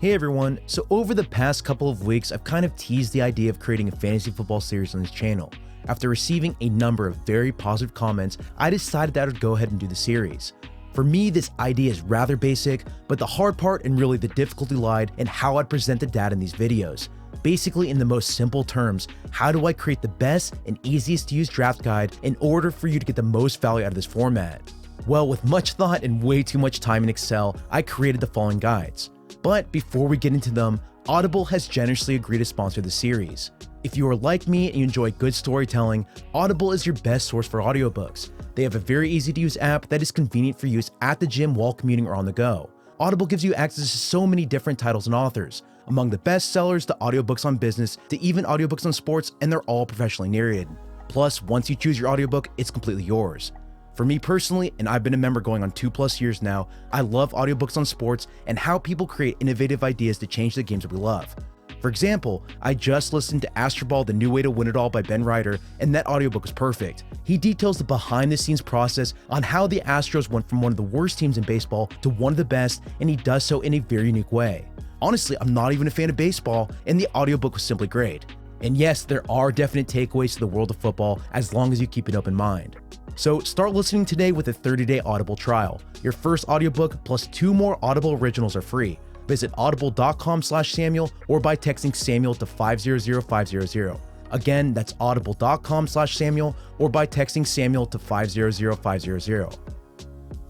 Hey everyone, so over the past couple of weeks, I've kind of teased the idea of creating a fantasy football series on this channel. After receiving a number of very positive comments, I decided that I would go ahead and do the series. For me, this idea is rather basic, but the hard part and really the difficulty lied in how I'd present the data in these videos. Basically, in the most simple terms, how do I create the best and easiest to use draft guide in order for you to get the most value out of this format? Well, with much thought and way too much time in Excel, I created the following guides. But before we get into them, Audible has generously agreed to sponsor the series. If you are like me and you enjoy good storytelling, Audible is your best source for audiobooks. They have a very easy to use app that is convenient for use at the gym while commuting or on the go. Audible gives you access to so many different titles and authors, among the best sellers to audiobooks on business to even audiobooks on sports, and they're all professionally narrated. Plus, once you choose your audiobook, it's completely yours. For me personally, and I've been a member going on 2+ years now, I love audiobooks on sports and how people create innovative ideas to change the games that we love. For example, I just listened to Astroball: The New Way to Win It All by Ben Ryder, and that audiobook was perfect. He details the behind-the-scenes process on how the Astros went from one of the worst teams in baseball to one of the best, and he does so in a very unique way. Honestly, I'm not even a fan of baseball, and the audiobook was simply great. And yes, there are definite takeaways to the world of football as long as you keep an open mind. So start listening today with a 30-day Audible trial. Your first audiobook plus 2 more Audible originals are free. Visit audible.com/Samuel or by texting Samuel to 500500. Again, that's audible.com/Samuel or by texting Samuel to 500500.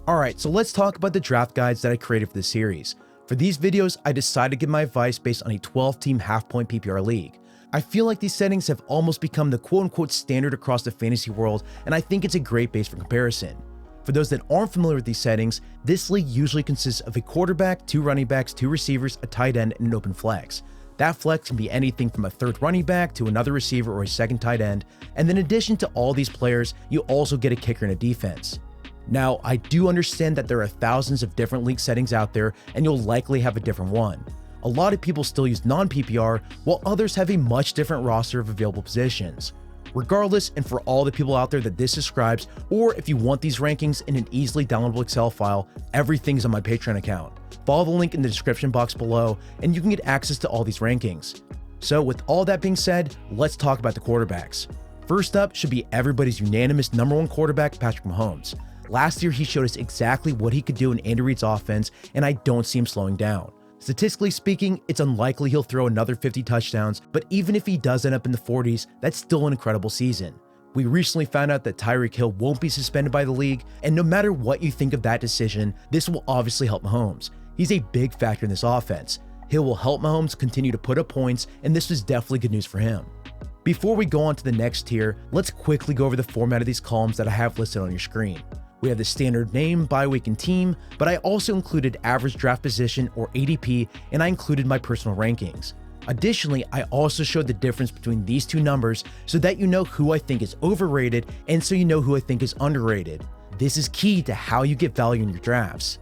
Alright, so let's talk about the draft guides that I created for this series. For these videos, I decided to give my advice based on a 12-team half-point PPR league. I feel like these settings have almost become the quote-unquote standard across the fantasy world, and I think it's a great base for comparison. For those that aren't familiar with these settings, this league usually consists of a quarterback, 2 running backs, 2 receivers, a tight end, and an open flex. That flex can be anything from a 3rd running back to another receiver or a 2nd tight end, and in addition to all these players, you also get a kicker and a defense. Now, I do understand that there are thousands of different league settings out there, and you'll likely have a different one. A lot of people still use non-PPR, while others have a much different roster of available positions. Regardless, and for all the people out there that this describes, or if you want these rankings in an easily downloadable Excel file, everything's on my Patreon account. Follow the link in the description box below, and you can get access to all these rankings. So with all that being said, let's talk about the quarterbacks. First up should be everybody's unanimous #1 quarterback, Patrick Mahomes. Last year, he showed us exactly what he could do in Andy Reid's offense, and I don't see him slowing down. Statistically speaking, it's unlikely he'll throw another 50 touchdowns, but even if he does end up in the 40s, that's still an incredible season. We recently found out that Tyreek Hill won't be suspended by the league, and no matter what you think of that decision, this will obviously help Mahomes. He's a big factor in this offense. Hill will help Mahomes continue to put up points, and this was definitely good news for him. Before we go on to the next tier, let's quickly go over the format of these columns that I have listed on your screen. We have the standard name, bye week, and team, but I also included average draft position or ADP, and I included my personal rankings. Additionally, I also showed the difference between these two numbers so that you know who I think is overrated and so you know who I think is underrated. This is key to how you get value in your drafts.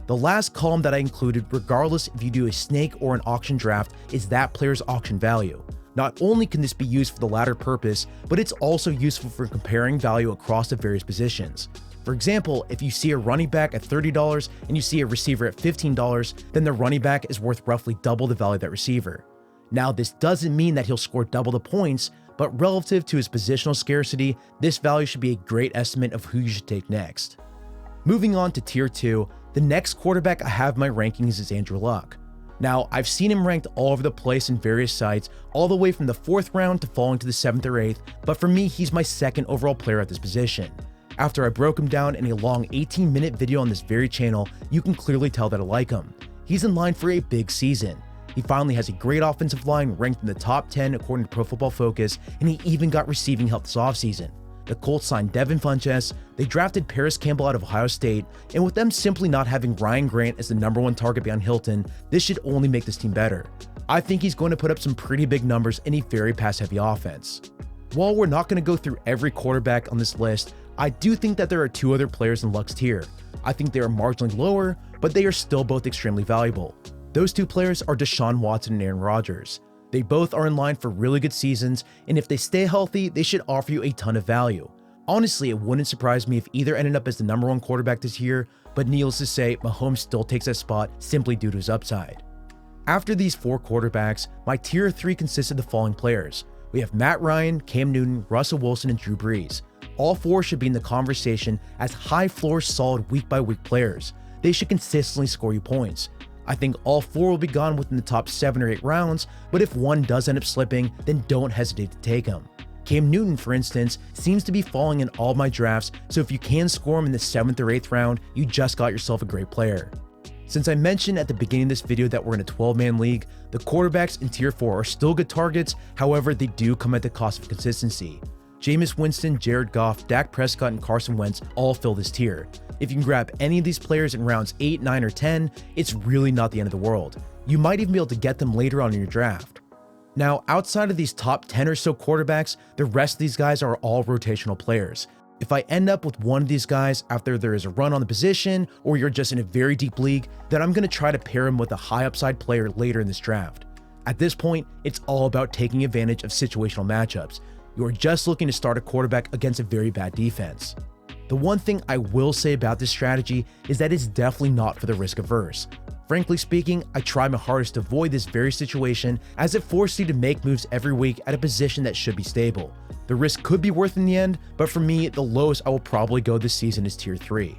The last column that I included, regardless if you do a snake or an auction draft, is that player's auction value. Not only can this be used for the latter purpose, but it's also useful for comparing value across the various positions. For example, if you see a running back at $30 and you see a receiver at $15, then the running back is worth roughly double the value of that receiver. Now, this doesn't mean that he'll score double the points, but relative to his positional scarcity, this value should be a great estimate of who you should take next. Moving on to tier 2, the next quarterback I have in my rankings is Andrew Luck. Now, I've seen him ranked all over the place in various sites, all the way from the 4th round to falling to the 7th or 8th, but for me, he's my 2nd overall player at this position. After I broke him down in a long 18-minute video on this very channel, you can clearly tell that I like him. He's in line for a big season. He finally has a great offensive line ranked in the top 10 according to Pro Football Focus, and he even got receiving help this offseason. The Colts signed Devin Funchess, they drafted Paris Campbell out of Ohio State, and with them simply not having Ryan Grant as the #1 target behind Hilton, this should only make this team better. I think he's going to put up some pretty big numbers in a very pass-heavy offense. While we're not going to go through every quarterback on this list, I do think that there are 2 other players in Luck's tier. I think they are marginally lower, but they are still both extremely valuable. Those 2 players are Deshaun Watson and Aaron Rodgers. They both are in line for really good seasons, and if they stay healthy, they should offer you a ton of value. Honestly, it wouldn't surprise me if either ended up as the #1 quarterback this year, but needless to say, Mahomes still takes that spot simply due to his upside. After these 4 quarterbacks, my tier 3 consists of the following players. We have Matt Ryan, Cam Newton, Russell Wilson, and Drew Brees. All 4 should be in the conversation as high floor, solid week-by-week players. They should consistently score you points. I think all 4 will be gone within the top 7 or 8 rounds, but if one does end up slipping, then don't hesitate to take him. Cam Newton, for instance, seems to be falling in all my drafts, so if you can score him in the 7th or 8th round, you just got yourself a great player. Since I mentioned at the beginning of this video that we're in a 12-man league, the quarterbacks in tier 4 are still good targets, however they do come at the cost of consistency. Jameis Winston, Jared Goff, Dak Prescott, and Carson Wentz all fill this tier. If you can grab any of these players in rounds 8, 9, or 10, it's really not the end of the world. You might even be able to get them later on in your draft. Now, outside of these top 10 or so quarterbacks, the rest of these guys are all rotational players. If I end up with one of these guys after there is a run on the position, or you're just in a very deep league, then I'm going to try to pair him with a high upside player later in this draft. At this point, it's all about taking advantage of situational matchups. You are just looking to start a quarterback against a very bad defense. The one thing I will say about this strategy is that it's definitely not for the risk averse. Frankly speaking, I try my hardest to avoid this very situation as it forces you to make moves every week at a position that should be stable. The risk could be worth in the end, but for me, the lowest I will probably go this season is tier 3.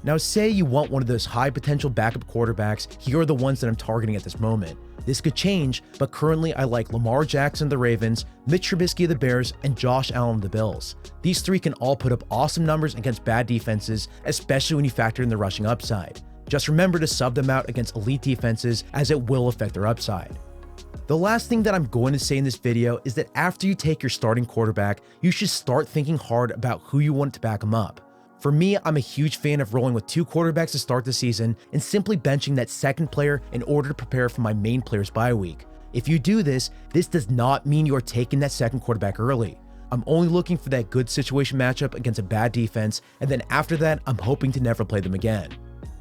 Now say you want one of those high potential backup quarterbacks, here are the ones that I'm targeting at this moment. This could change, but currently I like Lamar Jackson of the Ravens, Mitch Trubisky of the Bears, and Josh Allen of the Bills. These 3 can all put up awesome numbers against bad defenses, especially when you factor in the rushing upside. Just remember to sub them out against elite defenses as it will affect their upside. The last thing that I'm going to say in this video is that after you take your starting quarterback, you should start thinking hard about who you want to back him up. For me, I'm a huge fan of rolling with 2 quarterbacks to start the season and simply benching that second player in order to prepare for my main player's bye week. If you do this does not mean you are taking that second quarterback early. I'm only looking for that good situation matchup against a bad defense, and then after that, I'm hoping to never play them again.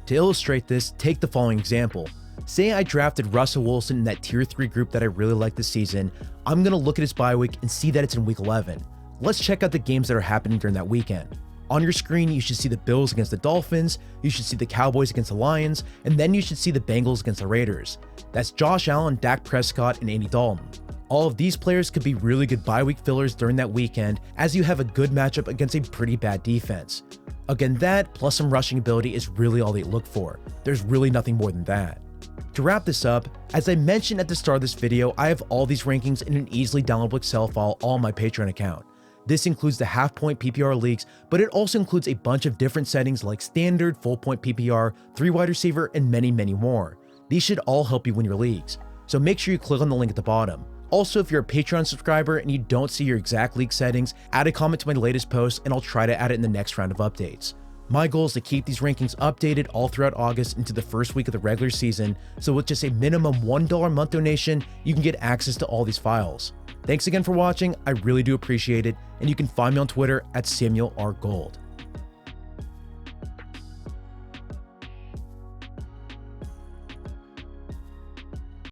To illustrate this, take the following example. Say I drafted Russell Wilson in that tier 3 group that I really like this season. I'm going to look at his bye week and see that it's in week 11. Let's check out the games that are happening during that weekend. On your screen, you should see the Bills against the Dolphins, you should see the Cowboys against the Lions, and then you should see the Bengals against the Raiders. That's Josh Allen, Dak Prescott, and Andy Dalton. All of these players could be really good bye week fillers during that weekend as you have a good matchup against a pretty bad defense. Again, that plus some rushing ability is really all they look for. There's really nothing more than that. To wrap this up, as I mentioned at the start of this video, I have all these rankings in an easily downloadable Excel file on my Patreon account. This includes the half-point PPR leagues, but it also includes a bunch of different settings like standard, full-point PPR, 3 wide receiver, and many, many more. These should all help you win your leagues, so make sure you click on the link at the bottom. Also, if you're a Patreon subscriber and you don't see your exact league settings, add a comment to my latest post and I'll try to add it in the next round of updates. My goal is to keep these rankings updated all throughout August into the first week of the regular season, so with just a minimum $1 a month donation, you can get access to all these files. Thanks again for watching, I really do appreciate it, and you can find me on Twitter at Samuel R. Gold.